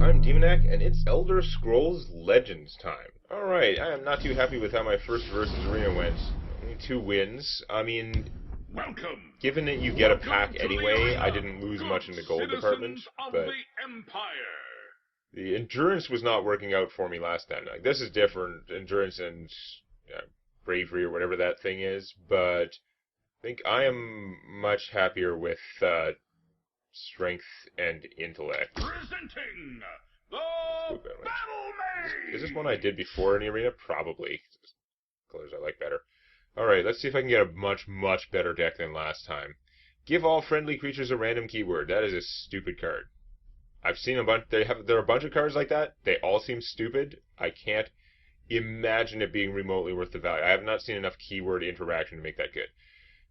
I'm Demonac, and it's Elder Scrolls Legends time. Alright, I am not too happy with how my first versus arena went. Only 2 wins. I mean, Welcome. given that you get a pack Welcome to anyway, the I arena, didn't lose good much in the gold department, citizens of but the Empire. the endurance was not working out for me last time. Like, this is different, endurance and bravery or whatever that thing is, but I think I am much happier with strength and intellect. Presenting the Battle Mage. Is this one I did before in the arena? Probably. Colors I like better. Alright, let's see if I can get a much, much better deck than last time. Give all friendly creatures a random keyword. That is a stupid card. I've seen a bunch. There are a bunch of cards like that. They all seem stupid. I can't imagine it being remotely worth the value. I have not seen enough keyword interaction to make that good.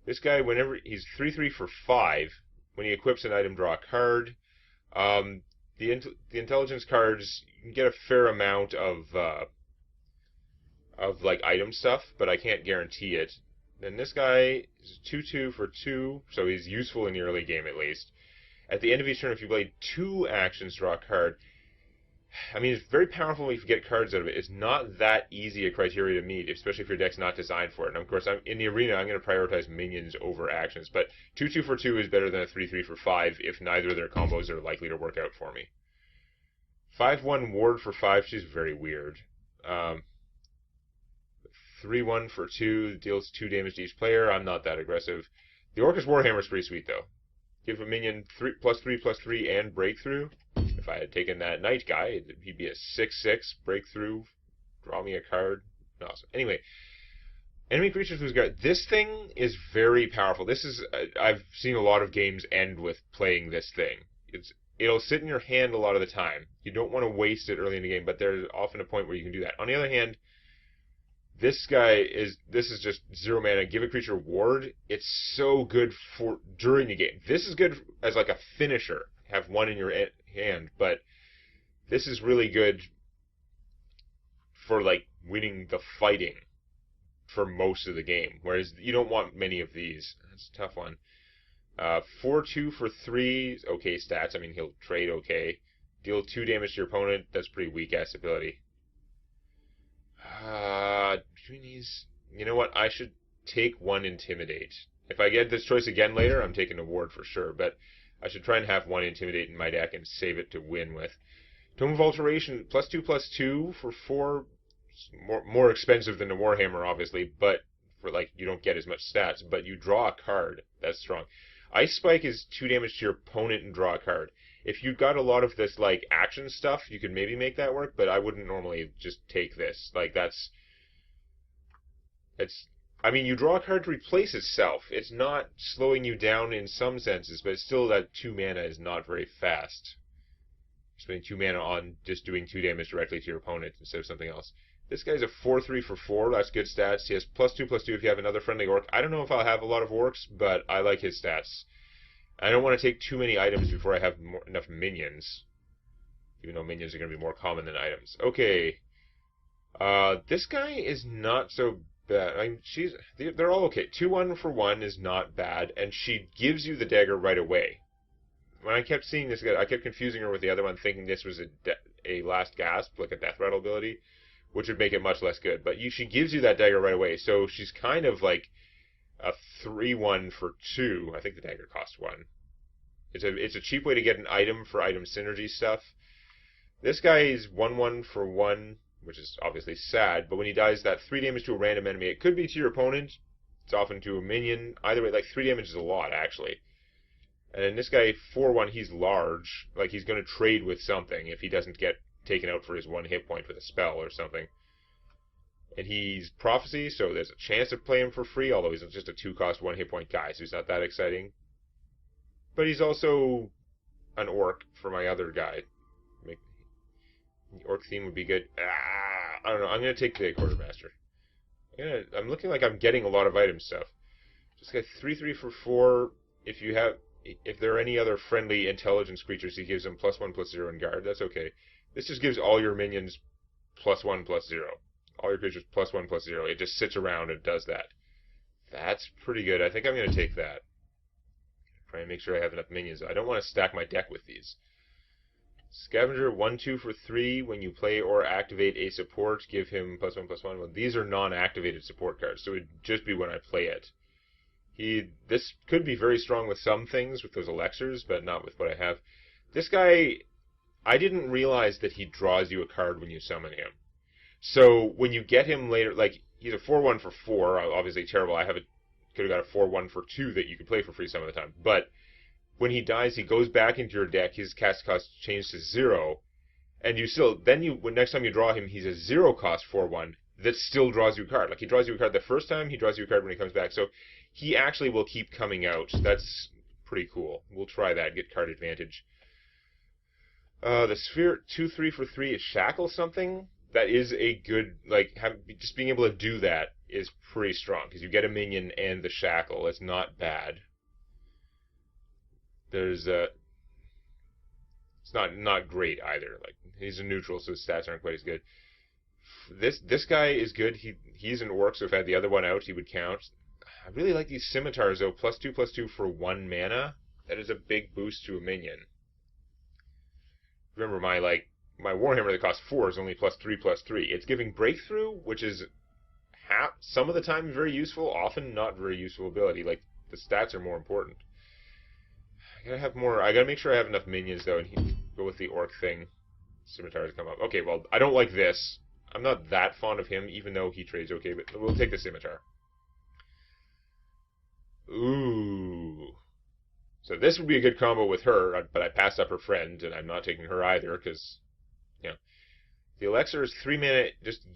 This guy, whenever he's 3/3 for 5, when he equips an item, draw a card. The intelligence cards, you can get a fair amount of like item stuff, but I can't guarantee it. Then this guy is 2/2 for 2, so he's useful in the early game at least. At the end of each turn, if you play 2 actions, draw a card. I mean, it's very powerful if you get cards out of it. It's not that easy a criteria to meet, especially if your deck's not designed for it. And of course, in the arena, I'm going to prioritize minions over actions. But 2/2 for 2 is better than a 3/3 for 5 if neither of their combos are likely to work out for me. 5/1 ward for 5, she's very weird. 3/1 for 2 deals 2 damage to each player. I'm not that aggressive. The Orcus Warhammer's pretty sweet, though. Give a minion 3/3/3 and breakthrough. If I had taken that knight guy, he'd be a 6/6 breakthrough. Draw me a card. Awesome. Anyway, enemy creatures who's got this thing is very powerful. This is I've seen a lot of games end with playing this thing. It'll sit in your hand a lot of the time. You don't want to waste it early in the game, but there's often a point where you can do that. On the other hand, this is just 0 mana. Give a creature ward. It's so good for during the game. This is good as like a finisher. Have 1 in your hand, but this is really good for like winning the fighting for most of the game. Whereas you don't want many of these. That's a tough one. 4/2 for 3, okay stats. I mean, he'll trade okay. Deal 2 damage to your opponent. That's pretty weak ass ability. Between these, you know what? I should take 1 Intimidate. If I get this choice again later, I'm taking a ward for sure. But I should try and have 1 Intimidate in my deck and save it to win with. Tome of Alteration, +2/+2 for 4. More expensive than the Warhammer, obviously, but for like you don't get as much stats. But you draw a card. That's strong. Ice Spike is 2 damage to your opponent and draw a card. If you got a lot of this like action stuff, you could maybe make that work, but I wouldn't normally just take this. Like I mean, you draw a card to replace itself. It's not slowing you down in some senses, but still that 2 mana is not very fast. Spending 2 mana on just doing 2 damage directly to your opponent instead of something else. This guy's a 4/3 for 4. That's good stats. He has +2/+2 if you have another friendly orc. I don't know if I'll have a lot of orcs, but I like his stats. I don't want to take too many items before I have enough minions. Even though minions are going to be more common than items. Okay. This guy is not so bad. I mean, they're all okay. 2/1 for 1 is not bad, and she gives you the dagger right away. When I kept seeing this guy, I kept confusing her with the other one, thinking this was a last gasp, like a death rattle ability, which would make it much less good. But she gives you that dagger right away, so she's kind of like a 3/1 for 2. I think the dagger costs 1. It's a cheap way to get an item for item synergy stuff. This guy is 1/1 for 1, which is obviously sad, but when he dies, that 3 damage to a random enemy. It could be to your opponent. It's often to a minion. Either way, like 3 damage is a lot, actually. And then this guy, 4/1, he's large. Like, he's going to trade with something if he doesn't get taken out for his 1 hit point with a spell or something. And he's Prophecy, so there's a chance to play him for free, although he's just a 2-cost 1 hit point guy, so he's not that exciting. But he's also an orc for my other guy. The orc theme would be good. I don't know. I'm going to take the Quartermaster. I'm looking like I'm getting a lot of item stuff. Just got 3/3 for 4. If there are any other friendly intelligence creatures, he gives them +1/+0 in guard. That's okay. This just gives all your minions +1/+0. All your creatures +1/+0. It just sits around and does that. That's pretty good. I think I'm going to take that. Try and make sure I have enough minions. I don't want to stack my deck with these. Scavenger 1/2 for 3. When you play or activate a support, give him +1/+1. Well, these are non-activated support cards, so it'd just be when I play it. This could be very strong with some things, with those elixirs, but not with what I have. This guy, I didn't realize that he draws you a card when you summon him. So when you get him later, like, he's a 4/1 for 4, obviously terrible. Could have got a 4/1 for 2 that you could play for free some of the time. But when he dies, he goes back into your deck, his cast cost changes to 0, and when next time you draw him, he's a 0 cost 4/1 that still draws you a card. Like, he draws you a card the first time, he draws you a card when he comes back. So he actually will keep coming out. That's pretty cool. We'll try that, get card advantage. The Sphere 2/3 for 3 is Shackle something. That is a good, like, just being able to do that is pretty strong, because you get a minion and the Shackle. It's not bad. It's not great either. Like, he's a neutral, so his stats aren't quite as good. This guy is good. He's an orc, so if I had the other one out, he would count. I really like these scimitars though. +2/+2 for 1 mana. That is a big boost to a minion. Remember, my Warhammer that costs 4 is only +3/+3. It's giving breakthrough, which is some of the time very useful, often not very useful ability. Like, the stats are more important. I gotta make sure I have enough minions though, and go with the orc thing. Scimitars come up. Okay, well, I don't like this. I'm not that fond of him, even though he trades okay, but we'll take the scimitar. Ooh. So this would be a good combo with her, but I passed up her friend, and I'm not taking her either, because, the elixir is 3 mana, just,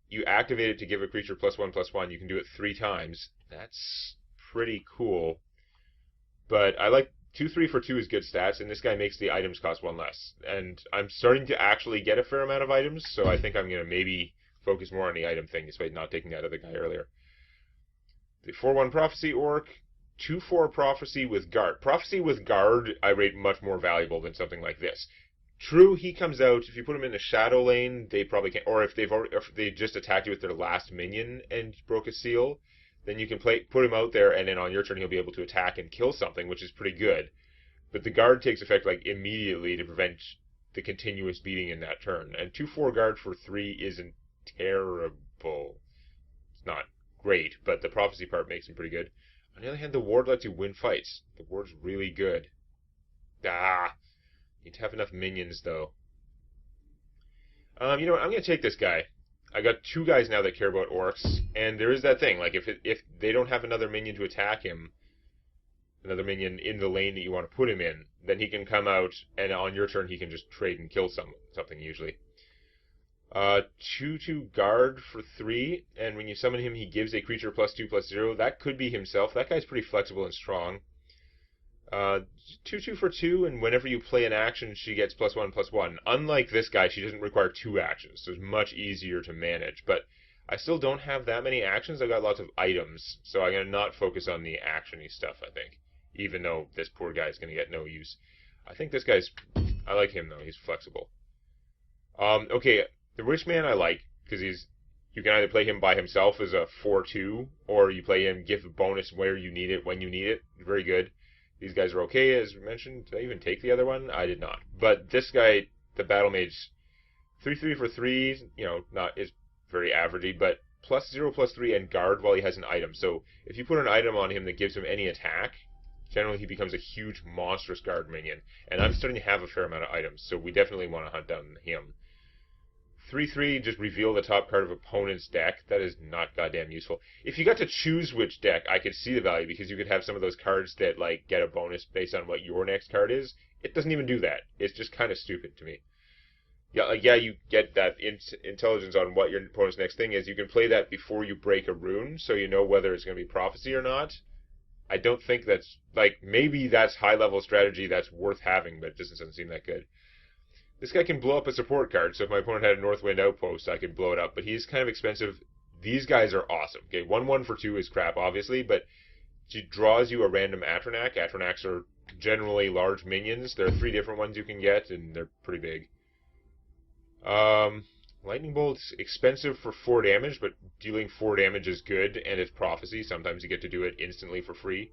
you activate it to give a creature +1/+1, you can do it 3 times. That's pretty cool. But I like 2/3 for 2 is good stats, and this guy makes the items cost 1 less. And I'm starting to actually get a fair amount of items, so I think I'm going to maybe focus more on the item thing, despite not taking that other guy earlier. The 4/1 Prophecy Orc, 2/4 Prophecy with Guard. Prophecy with Guard I rate much more valuable than something like this. True, he comes out, if you put him in the Shadow Lane, they probably can't, or if they just attacked you with their last minion and broke a seal, then you can put him out there, and then on your turn he'll be able to attack and kill something, which is pretty good. But the Guard takes effect like immediately to prevent the continuous beating in that turn. And 2/4 Guard for 3 isn't terrible. It's not great, but the Prophecy part makes him pretty good. On the other hand, the Ward lets you win fights. The Ward's really good. Need to have enough minions, though. You know what? I'm going to take this guy. I got 2 guys now that care about orcs, and there is that thing. Like, if they don't have another minion to attack him, another minion in the lane that you want to put him in, then he can come out, and on your turn he can just trade and kill something, usually. 2/2 Guard for 3, and when you summon him, he gives a creature +2/+0. That could be himself. That guy's pretty flexible and strong. 2/2 for 2, and whenever you play an action, she gets +1/+1. Unlike this guy, she doesn't require 2 actions, so it's much easier to manage. But I still don't have that many actions. I've got lots of items, so I'm going to not focus on the action-y stuff, I think. Even though this poor guy's going to get no use. I think this guy's... I like him, though. He's flexible. Okay, the Rich Man I like, because you can either play him by himself as a 4/2, or you play him, give a bonus where you need it, when you need it. Very good. These guys are okay, as mentioned. Did I even take the other one? I did not. But this guy, the Battle Mage, 3/3 for 3, is very averagey, but +0/+3 and Guard while he has an item. So if you put an item on him that gives him any attack, generally he becomes a huge, monstrous Guard minion. And I'm starting to have a fair amount of items, so we definitely want to hunt down him. 3/3, just reveal the top card of opponent's deck. That is not goddamn useful. If you got to choose which deck, I could see the value, because you could have some of those cards that, like, get a bonus based on what your next card is. It doesn't even do that. It's just kind of stupid to me. Yeah, you get that intelligence on what your opponent's next thing is. You can play that before you break a rune, so you know whether it's going to be Prophecy or not. I don't think that's, maybe that's high-level strategy that's worth having, but it just doesn't seem that good. This guy can blow up a support card, so if my opponent had a Northwind Outpost, I could blow it up, but he's kind of expensive. These guys are awesome. Okay, 1/1 for 2 is crap, obviously, but it draws you a random Atronach. Atronachs are generally large minions. There are 3 different ones you can get, and they're pretty big. Lightning Bolt's expensive for 4 damage, but dealing 4 damage is good, and it's Prophecy. Sometimes you get to do it instantly for free.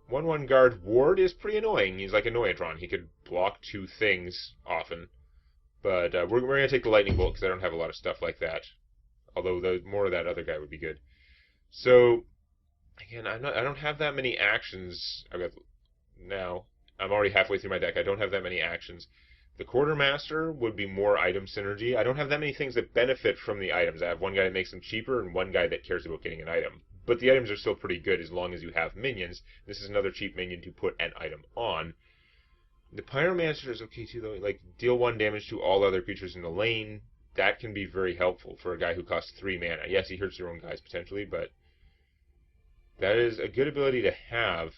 1/1 guard Ward is pretty annoying. He's like a Noyatron. He could block 2 things often. But we're going to take the Lightning Bolt because I don't have a lot of stuff like that. Although more of that other guy would be good. So, again, I don't have that many actions. I've got now. I'm already halfway through my deck. I don't have that many actions. The Quartermaster would be more item synergy. I don't have that many things that benefit from the items. I have one guy that makes them cheaper and one guy that cares about getting an item. But the items are still pretty good as long as you have minions. This is another cheap minion to put an item on. The Pyromancer is okay too, though. Like, deal 1 damage to all other creatures in the lane. That can be very helpful for a guy who costs 3 mana. Yes, he hurts your own guys potentially, but that is a good ability to have.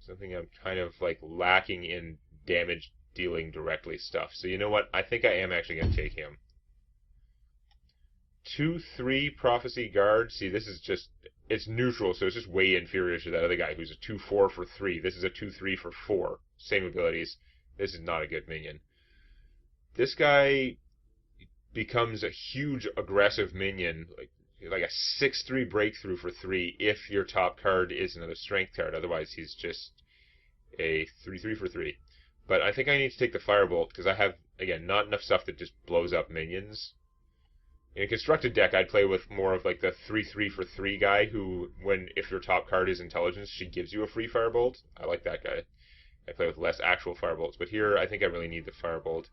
Something I'm kind of like lacking in damage dealing directly stuff. So you know what? I think I am actually going to take him. 2/3 Prophecy Guard. See, this is just, it's neutral, so it's just way inferior to that other guy who's a 2/4 for 3. This is a 2/3 for 4. Same abilities. This is not a good minion. This guy becomes a huge aggressive minion, like a 6/3 breakthrough for 3 if your top card is another strength card. Otherwise, he's just a 3/3 for 3. But I think I need to take the Firebolt because I have, again, not enough stuff that just blows up minions. In a constructed deck, I'd play with more of like the 3/3 for 3 guy who, if your top card is Intelligence, she gives you a free Firebolt. I like that guy. I play with less actual Firebolts. But here, I think I really need the Firebolt.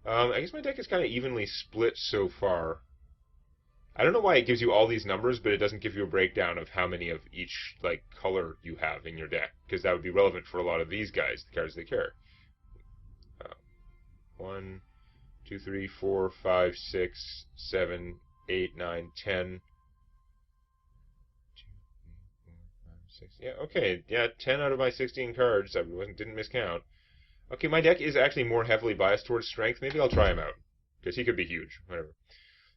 I guess my deck is kind of evenly split so far. I don't know why it gives you all these numbers, but it doesn't give you a breakdown of how many of each like color you have in your deck, because that would be relevant for a lot of these guys, the cards they care. 1, 2, 3, 4, 5, 6, 7, 8, 9, 10. 2, 3, 4, 5, 6. Yeah, okay. Yeah, 10 out of my 16 cards. I didn't miscount. Okay, my deck is actually more heavily biased towards strength. Maybe I'll try him out, because he could be huge. Whatever.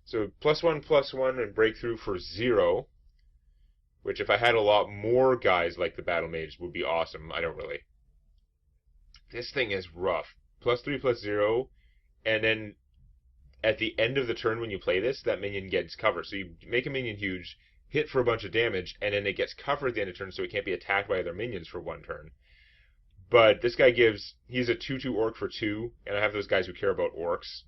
So +1/+1 and breakthrough for 0, which if I had a lot more guys like the Battle Mage would be awesome. I don't really. This thing is rough. +3/+0, and then at the end of the turn when you play this, that minion gets cover. So you make a minion huge, hit for a bunch of damage, and then it gets cover at the end of the turn so it can't be attacked by other minions for 1 turn. But this guy he's a 2/2 orc for 2, and I have those guys who care about orcs.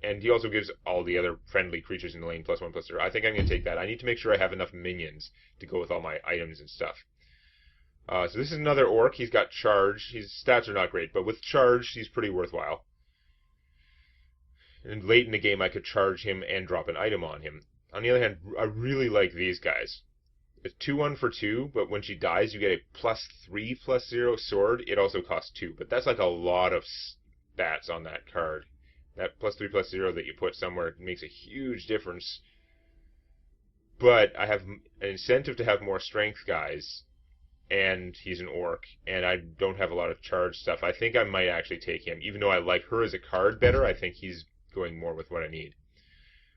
And he also gives all the other friendly creatures in the lane +1/+0. I think I'm going to take that. I need to make sure I have enough minions to go with all my items and stuff. So this is another orc. He's got charge. His stats are not great, but with charge, he's pretty worthwhile. And late in the game, I could charge him and drop an item on him. On the other hand, I really like these guys. It's 2/1 for 2, but when she dies, you get a +3/+0 sword. It also costs 2, but that's like a lot of stats on that card. That +3/+0 that you put somewhere makes a huge difference. But I have an incentive to have more strength guys, and he's an orc, and I don't have a lot of charge stuff. I think I might actually take him. Even though I like her as a card better, I think he's going more with what I need.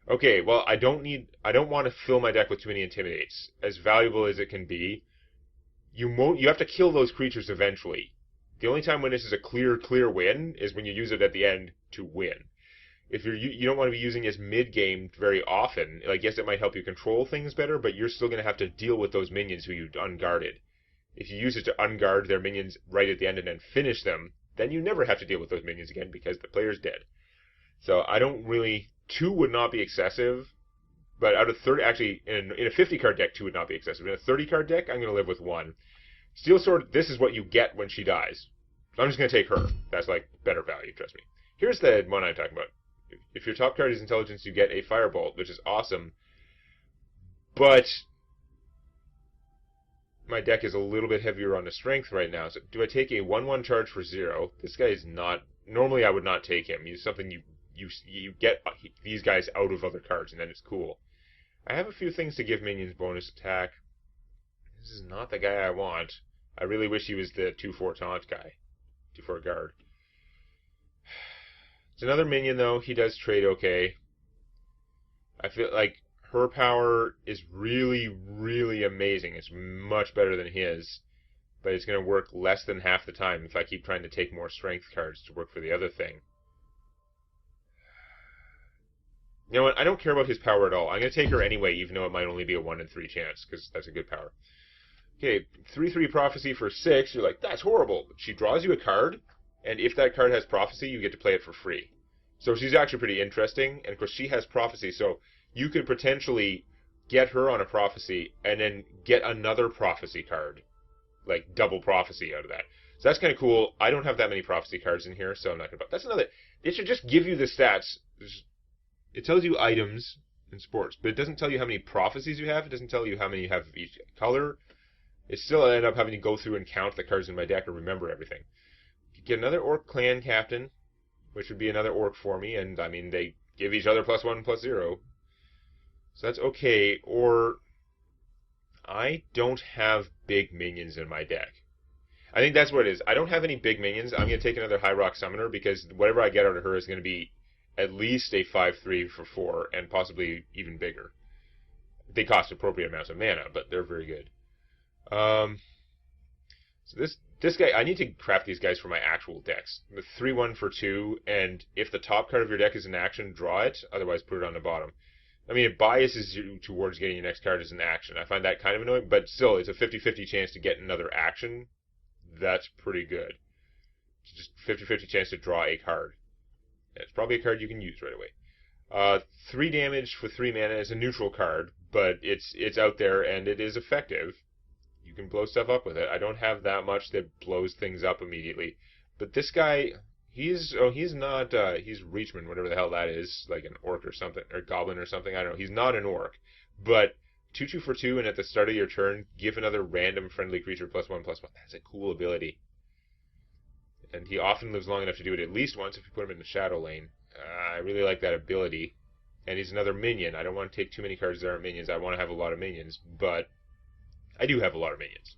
Okay, well, I don't want to fill my deck with too many Intimidates. As valuable as it can be, you have to kill those creatures eventually. The only time when this is a clear win is when you use it at the end to win. If you don't want to be using this mid-game very often. Like, yes, it might help you control things better, but you're still going to have to deal with those minions who you unguarded. If you use it to unguard their minions right at the end and then finish them, then you never have to deal with those minions again because the player's dead. So I don't really... 2 would not be excessive, but out of 30... Actually, in a 50-card deck, 2 would not be excessive. In a 30-card deck, I'm going to live with 1. Steel Sword, this is what you get when she dies. So I'm just going to take her. That's, like, better value, trust me. Here's the one I'm talking about. If your top card is Intelligence, you get a Firebolt, which is awesome. But my deck is a little bit heavier on the strength right now. So do I take a 1/1 charge for 0? This guy is not... Normally I would not take him. He's something you get these guys out of other cards, and then it's cool. I have a few things to give minions bonus attack. This is not the guy I want. I really wish he was the 2/4 taunt guy. 2/4 guard. It's another minion, though. He does trade okay. I feel like her power is really, really amazing. It's much better than his. But it's going to work less than half the time if I keep trying to take more strength cards to work for the other thing. You know what? I don't care about his power at all. I'm going to take her anyway, even though it might only be a 1 in 3 chance, because that's a good power. Okay, 3/3 prophecy for 6. You're like, that's horrible. She draws you a card, and if that card has prophecy, you get to play it for free. So she's actually pretty interesting, and of course she has prophecy, so you could potentially get her on a prophecy and then get another prophecy card, like double prophecy out of that. So that's kind of cool. I don't have that many prophecy cards in here, so I'm not gonna. That's another. It should just give you the stats. It tells you items in sports, but it doesn't tell you how many prophecies you have. It doesn't tell you how many you have of each color. It still end up having to go through and count the cards in my deck and remember everything. Get another Orc clan captain, which would be another Orc for me, and I mean they give each other +1/+0, so that's okay. Or I don't have big minions in my deck. I think that's what it is. I don't have any big minions. I'm going to take another High Rock Summoner because whatever I get out of her is going to be at least a 5/3 for 4 and possibly even bigger. They cost appropriate amounts of mana, but they're very good. So this guy, I need to craft these guys for my actual decks. The 3/1 for 2, and if the top card of your deck is an action, draw it. Otherwise, put it on the bottom. I mean, it biases you towards getting your next card as an action. I find that kind of annoying, but still, it's a 50-50 chance to get another action. That's pretty good. It's just 50-50 chance to draw a card. And it's probably a card you can use right away. 3 damage for 3 mana is a neutral card, but it's out there and it is effective. You can blow stuff up with it. I don't have that much that blows things up immediately. But this guy, he's not, he's Reachman, whatever the hell that is, like an orc or something, or goblin or something, I don't know. He's not an orc. But 2/2 for 2, and at the start of your turn, give another random friendly creature +1/+1. That's a cool ability. And he often lives long enough to do it at least once if you put him in the Shadow Lane. I really like that ability. And he's another minion. I don't want to take too many cards that aren't minions. I want to have a lot of minions, but I do have a lot of minions.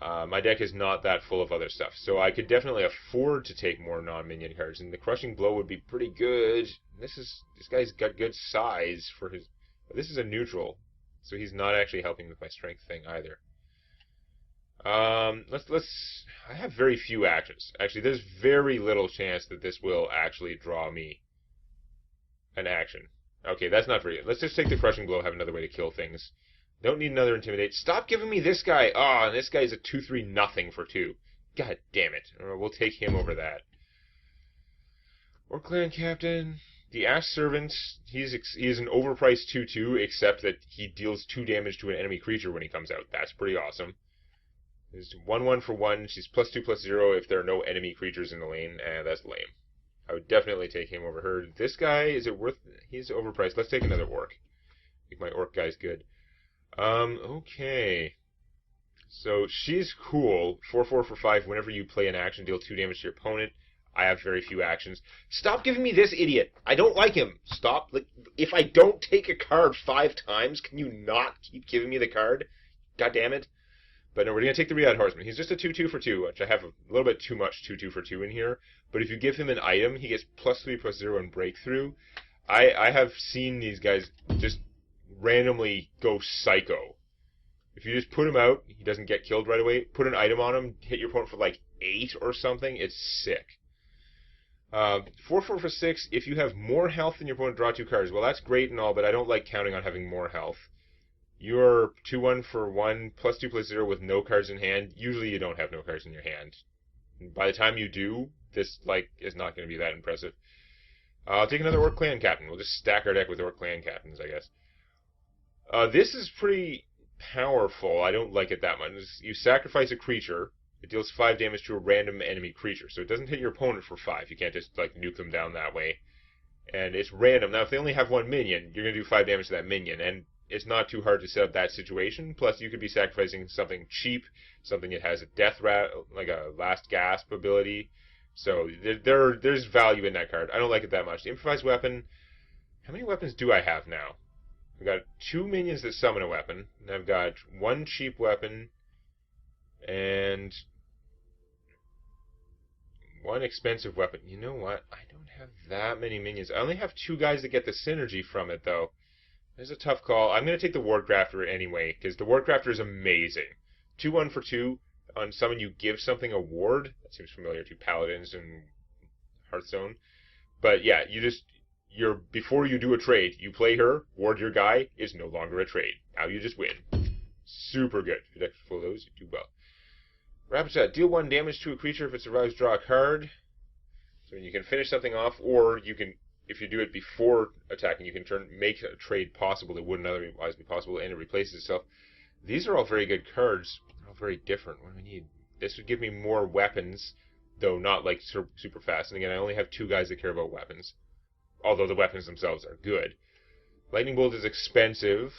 My deck is not that full of other stuff, so I could definitely afford to take more non-minion cards, and the Crushing Blow would be pretty good. This guy's got good size for his. This is a neutral, so he's not actually helping with my strength thing either. I have very few actions. Actually, there's very little chance that this will actually draw me an action. Okay, that's not very good. Let's just take the Crushing Blow, have another way to kill things. Don't need another Intimidate. Stop giving me this guy! Ah, and this guy's a 2/3 nothing for 2. God damn it. We'll take him over that. Orc Clan Captain. The Ash Servant, he is an overpriced 2/2, except that he deals 2 damage to an enemy creature when he comes out. That's pretty awesome. There's 1/1 for 1. She's +2/+0 if there are no enemy creatures in the lane, and that's lame. I would definitely take him over her. This guy, is it worth... He's overpriced. Let's take another Orc. Make my Orc guys good. Okay. So she's cool. 4/4 for 5. Whenever you play an action, deal 2 damage to your opponent. I have very few actions. Stop giving me this idiot. I don't like him. Stop. Like, if I don't take a card 5 times, can you not keep giving me the card? God damn it. But no, we're going to take the Riyadh Horseman. He's just a 2/2 for 2, which I have a little bit too much 2/2 for 2 in here. But if you give him an item, he gets +3/+0 in Breakthrough. I have seen these guys just randomly go psycho. If you just put him out, he doesn't get killed right away. Put an item on him, hit your opponent for like 8 or something. It's sick. 4/4 for 6. If you have more health than your opponent, draw 2 cards. Well, that's great and all, but I don't like counting on having more health. You're 2/1 for 1, +2/+0 with no cards in hand. Usually you don't have no cards in your hand. By the time you do, this is not going to be that impressive. I'll take another Orc Clan Captain. We'll just stack our deck with Orc Clan Captains, I guess. This is pretty powerful. I don't like it that much. You sacrifice a creature. It deals 5 damage to a random enemy creature. So it doesn't hit your opponent for 5. You can't just nuke them down that way. And it's random. Now, if they only have 1 minion, you're going to do 5 damage to that minion. And it's not too hard to set up that situation. Plus, you could be sacrificing something cheap, something that has a death rat, like a last gasp ability. So there's value in that card. I don't like it that much. The Improvised Weapon. How many weapons do I have now? I've got 2 minions that summon a weapon, and I've got 1 cheap weapon, and 1 expensive weapon. You know what? I don't have that many minions. I only have 2 guys that get the synergy from it, though. There's a tough call. I'm going to take the Wardcrafter anyway, because the Wardcrafter is amazing. 2/1 for 2. On summon, you give something a ward. That seems familiar to Paladins and Hearthstone. But yeah, before you do a trade, you play her, ward your guy, is no longer a trade. Now you just win. Super good. If your deck's full of those, you do well. Rapid shot. Deal 1 damage to a creature. If it survives, draw a card. So you can finish something off, or you can, if you do it before attacking, you can make a trade possible that wouldn't otherwise be possible, and it replaces itself. These are all very good cards. They're all very different. What do I need? This would give me more weapons, though not like super fast. And again, I only have 2 guys that care about weapons, although the weapons themselves are good. Lightning Bolt is expensive,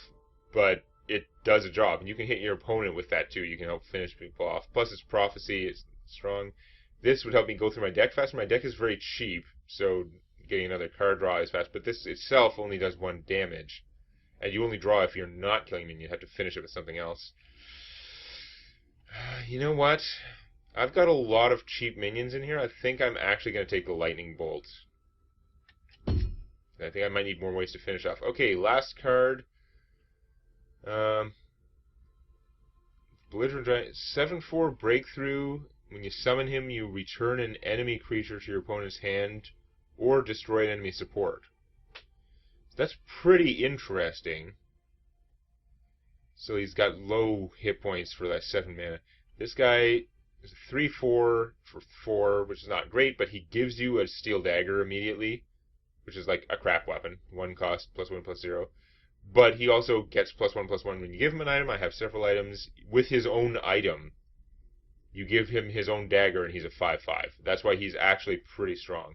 but it does a job, and you can hit your opponent with that too. You can help finish people off. Plus, it's Prophecy. It's strong. This would help me go through my deck faster. My deck is very cheap, so getting another card draw is fast. But this itself only does 1 damage, and you only draw if you're not killing me, and you have to finish it with something else. You know what? I've got a lot of cheap minions in here. I think I'm actually going to take the Lightning Bolt. I think I might need more ways to finish off. Okay, last card. Belligerent Giant. 7/4 Breakthrough. When you summon him, you return an enemy creature to your opponent's hand, or destroy an enemy support. So that's pretty interesting. So he's got low hit points for that 7 mana. This guy is a 3/4 for 4, which is not great, but he gives you a Steel Dagger immediately, which is like a crap weapon. 1 cost, +1/+0. But he also gets +1/+1 when you give him an item. I have several items. With his own item, you give him his own dagger, and he's a 5/5. That's why he's actually pretty strong.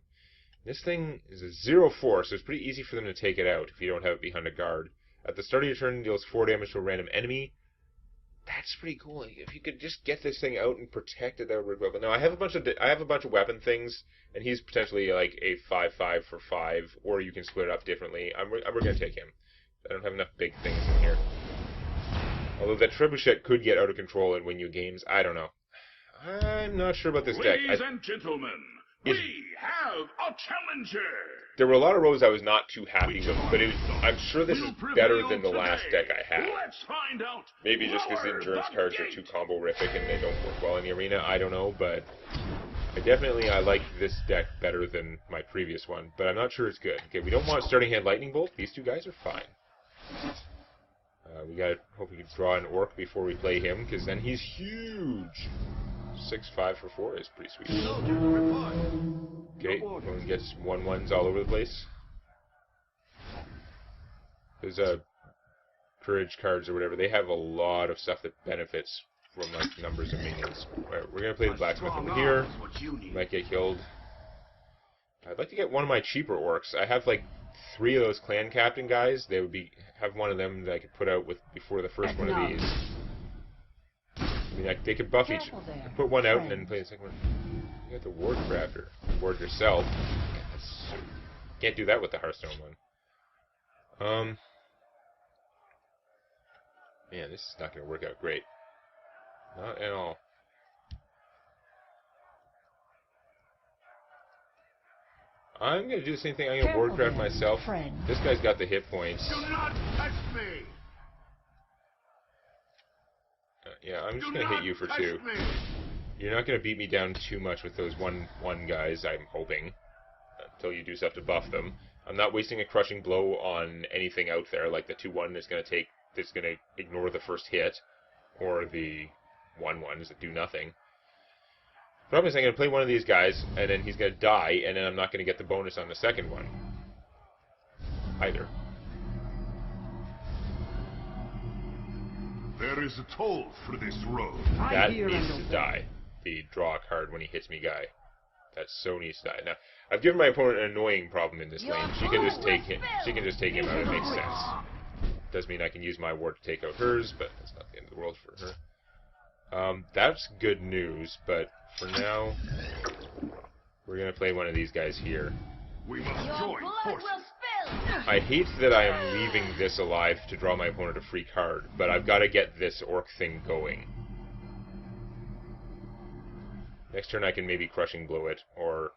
This thing is a 0/4, so it's pretty easy for them to take it out if you don't have it behind a guard. At the start of your turn, deals 4 damage to a random enemy. That's pretty cool. If you could just get this thing out and protect it, that would work well. But no, I have a bunch of weapon things, and he's potentially like a 5/5 for 5, or you can split it up differently. We're going to take him. I don't have enough big things in here. Although that Trebuchet could get out of control and win you games, I don't know. I'm not sure about this deck. Ladies and gentlemen, we have a challenger. There were a lot of rows I was not too happy with, but I'm sure this is better than the last deck I had. Let's find out. Maybe just because the endurance cards are too combo-rific and they don't work well in the arena. I don't know, but I like this deck better than my previous one, but I'm not sure it's good. Okay, we don't want starting hand Lightning Bolt. These 2 guys are fine. We gotta hope we can draw an Orc before we play him, because then he's huge. 6/5 for 4 is pretty sweet. Okay, everyone gets 1/1s all over the place. Those courage cards or whatever, they have a lot of stuff that benefits from like numbers of minions. Alright, we're gonna play the blacksmith over here. Might get killed. I'd like to get one of my cheaper orcs. I have like 3 of those clan captain guys. They would have one of them that I could put out with before the first one of these. I mean, they could buff each. Put one out and then play the second one. You got the ward crafter. Ward yourself. Can't do that with the Hearthstone one. Man, this is not going to work out great. Not at all. I'm going to do the same thing. I'm going to wardcraft myself. This guy's got the hit points. Do not touch me. Yeah, I'm just going to hit you for 2. You're not going to beat me down too much with those 1/1 guys, I'm hoping. Until you do stuff to buff them. I'm not wasting a crushing blow on anything out there, like the 2/1 that's going to ignore the first hit, or the 1/1s that do nothing. The problem is I'm going to play one of these guys, and then he's going to die, and then I'm not going to get the bonus on the second one. Either. There is a toll for this road. That needs to die. The draw card when he hits me guy. That so needs to die. Now, I've given my opponent an annoying problem in this lane. She can just take him. She can just take him out. It makes sense. Does mean I can use my ward to take out hers, but that's not the end of the world for her. That's good news, but for now, we're going to play one of these guys here. We must join forces. I hate that I am leaving this alive to draw my opponent a free card, but I've got to get this orc thing going. Next turn I can maybe crushing blow it, or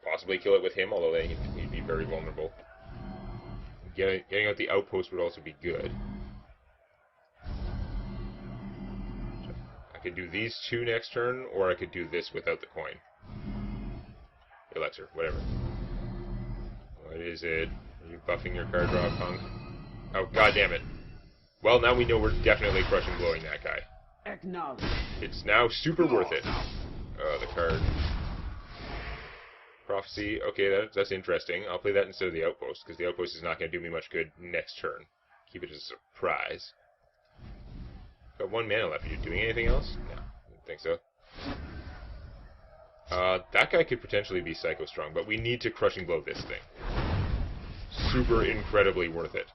possibly kill it with him, although then he'd be very vulnerable. Getting out the outpost would also be good. I could do these 2 next turn, or I could do this without the coin. Elixir, whatever. What is it? Are you buffing your card draw, punk? Oh, god damn it. Well, now we know we're definitely crushing blowing that guy. Acknowledge. It's now super worth it. The card. Prophecy. Okay, that's interesting. I'll play that instead of the Outpost, because the Outpost is not going to do me much good next turn. Keep it as a surprise. Got 1 mana left. Are you doing anything else? No, I don't think so. That guy could potentially be Psycho Strong, but we need to Crushing Blow this thing. Super incredibly worth it.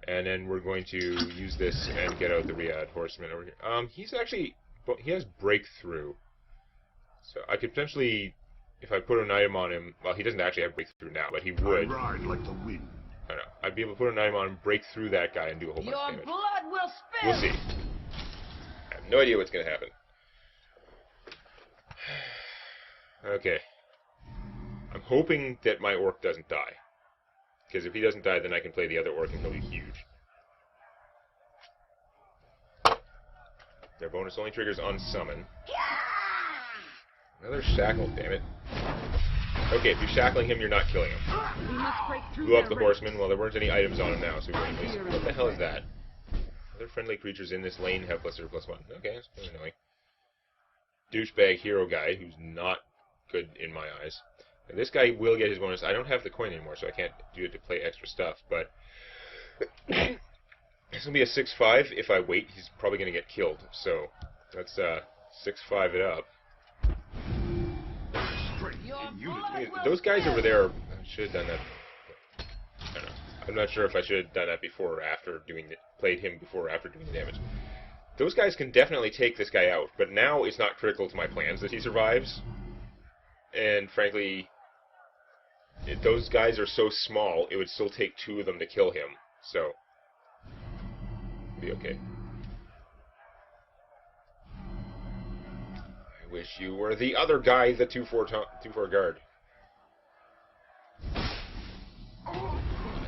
And then we're going to use this and get out the Riyadh Horseman over here. He's actually... he has Breakthrough. So I could potentially... If I put an item on him... Well, he doesn't actually have Breakthrough now, but he would. I ride like the wind. I don't know. I'd be able to put an item on him, break through that guy, and do a whole bunch of damage. Your blood will spill! We'll see. I have no idea what's going to happen. Okay. I'm hoping that my Orc doesn't die. Because if he doesn't die, then I can play the other Orc and he'll be huge. Their bonus only triggers on summon. Another shackle, damn it. Okay, if you're shackling him, you're not killing him. We must break through Blew up their the Horseman. Well, there weren't any items on him now, so we're ranks. going to... What the hell is that? Other friendly creatures in this lane have +0/+1. Okay, that's kind of annoying. Douchebag hero guy, who's not good in my eyes. And this guy will get his bonus. I don't have the coin anymore, so I can't do it to play extra stuff, but... It's going to be a 6/5. If I wait, he's probably going to get killed. So, let's 6/5 it up. Those guys over there, I should have done that. I don't know. I'm not sure if I should have done that before or after doing it. Played him before or after doing the damage. Those guys can definitely take this guy out, but now it's not critical to my plans that he survives. And frankly, those guys are so small, it would still take 2 of them to kill him. So, be okay. I wish you were the other guy, the 2/4 guard.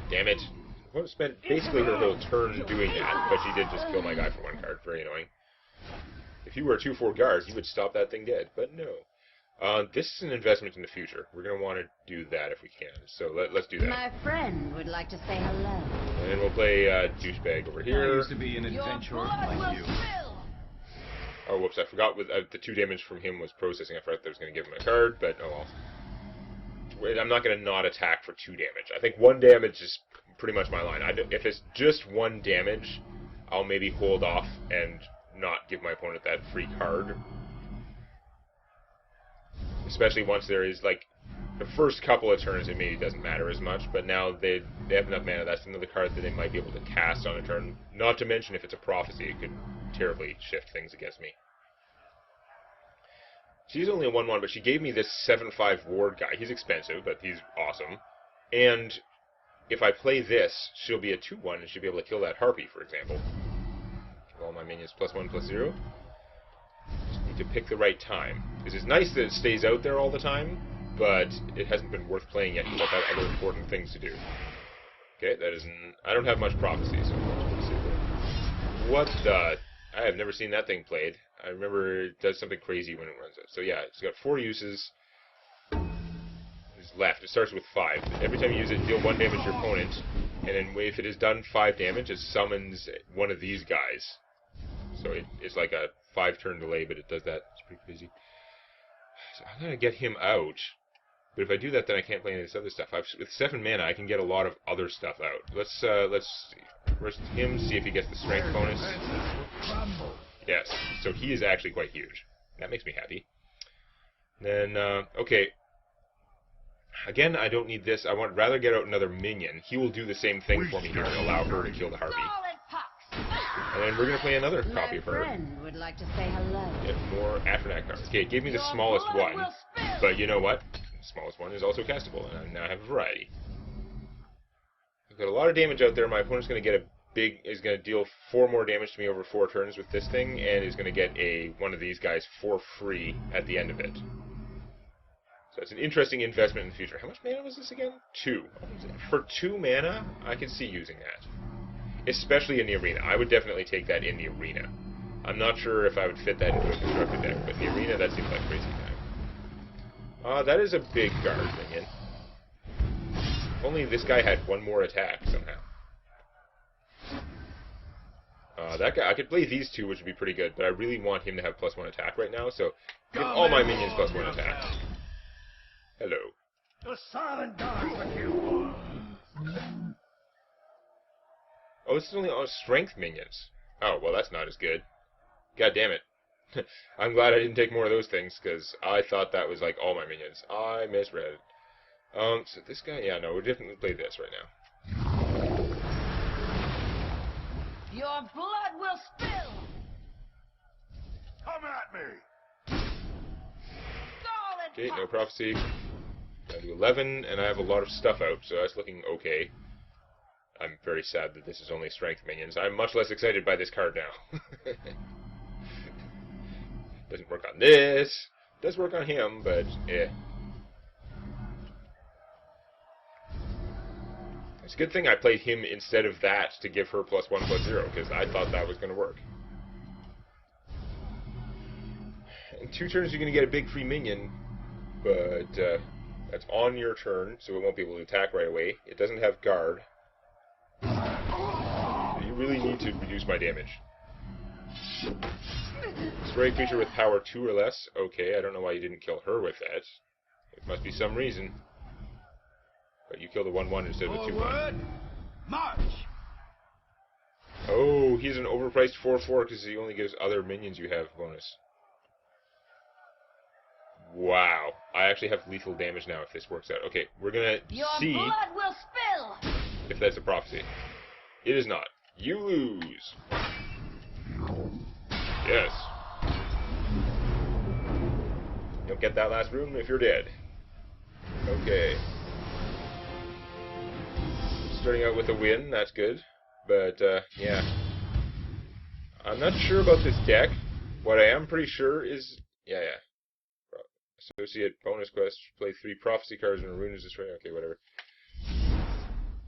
Damn it. I would have spent basically her whole turn doing that, but she did just kill my guy for 1 card. Very annoying. If you were a 2/4 guard, you would stop that thing dead, but no. This is an investment in the future. We're going to want to do that if we can. So let's do that. My friend would like to say hello. And then we'll play Douchebag over I here. used to be an adventurer like you. Oh, whoops, I forgot with the 2 damage from him was processing. I forgot that I was going to give him a card, but oh well. I'm not going to not attack for 2 damage. I think 1 damage is pretty much my line. If it's just 1 damage, I'll maybe hold off and not give my opponent that free card. Especially once there is, like, the first couple of turns it maybe doesn't matter as much, but now they have enough mana. That's another card that they might be able to cast on a turn. Not to mention if it's a prophecy, it could terribly shift things against me. She's only a 1/1, but she gave me this 7/5 ward guy. He's expensive, but he's awesome. And if I play this, she'll be a 2/1, and she'll be able to kill that harpy, for example. Give all my minions +1/+0. Just need to pick the right time. This is nice that it stays out there all the time, but it hasn't been worth playing yet because I've had other important things to do. Okay, that isn't... I don't have much prophecy, so let's see. What the... I have never seen that thing played. I remember it does something crazy when it runs it. So yeah, it's got 4 uses. It's left. It starts with 5. Every time you use it, deal 1 damage to your opponent, and then if it has done 5 damage, it summons one of these guys. So it's like a 5-turn delay, but it does that. It's pretty crazy. So I'm gonna get him out. But if I do that, then I can't play any of this other stuff. With 7 mana, I can get a lot of other stuff out. Let's see. First him, see if he gets the strength bonus. Yes, so he is actually quite huge. That makes me happy. Then, okay. Again, I don't need this. I would rather get out another minion. He will do the same thing for me here and allow her to kill the harpy. And then we're going to play another copy of her. My friend would like to say hello. Get more Aftermath cards. Okay, it gave me the smallest one. But you know what? The smallest one is also castable, and I now have a variety. I've got a lot of damage out there. My opponent's going to get is going to deal 4 more damage to me over 4 turns with this thing, and is going to get one of these guys for free at the end of it. So it's an interesting investment in the future. How much mana was this again? 2. For 2 mana, I could see using that. Especially in the arena. I would definitely take that in the arena. I'm not sure if I would fit that into a constructed deck, but in the arena, that seems like crazy time. That is a big guard minion. If only this guy had 1 more attack somehow. That guy, I could play these two, which would be pretty good, but I really want him to have +1 attack right now, so give all my minions +1 attack. Hello. The silent guard with you. Oh, this is only on strength minions. Oh, well, that's not as good. God damn it. I'm glad I didn't take more of those things, because I thought that was like all my minions. I misread it. So this guy, yeah, no, we'll definitely play this right now. Your blood will spill. Come at me. Scald Okay, and no pox. prophecy. I do 11, and I have a lot of stuff out, so that's looking okay. I'm very sad that this is only strength minions. I'm much less excited by this card now. Doesn't work on this. Does work on him, but eh. It's a good thing I played him instead of that to give her +1/+0, because I thought that was going to work. In 2 turns you're going to get a big free minion, but that's on your turn, so it won't be able to attack right away. It doesn't have guard. So you really need to reduce my damage. Spray creature with power 2 or less. Okay, I don't know why you didn't kill her with that. It must be some reason. But you killed a 1/1 instead of a 2/1. Forward, march. Oh, he's an overpriced 4/4 because he only gives other minions you have bonus. Wow. I actually have lethal damage now if this works out. Okay, we're going to Your see blood will spill. if that's a prophecy. It is not. You lose. Yes. You'll get that last room if you're dead. Okay. Starting out with a win, that's good. But, yeah. I'm not sure about this deck. What I am pretty sure is... Yeah. Associate bonus quest. Play 3 prophecy cards when a rune is destroyed. Okay, whatever.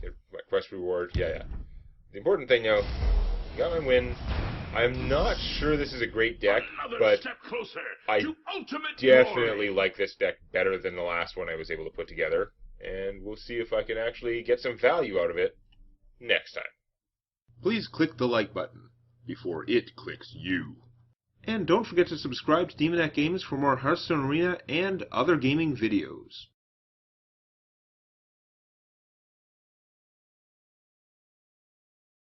Get my quest reward. Yeah. The important thing now, got my win. I'm not sure this is a great deck, Another but step closer I to ultimate definitely glory. like this deck better than the last one I was able to put together. And we'll see if I can actually get some value out of it next time. Please click the like button before it clicks you. And don't forget to subscribe to Demonet Games for more Hearthstone Arena and other gaming videos.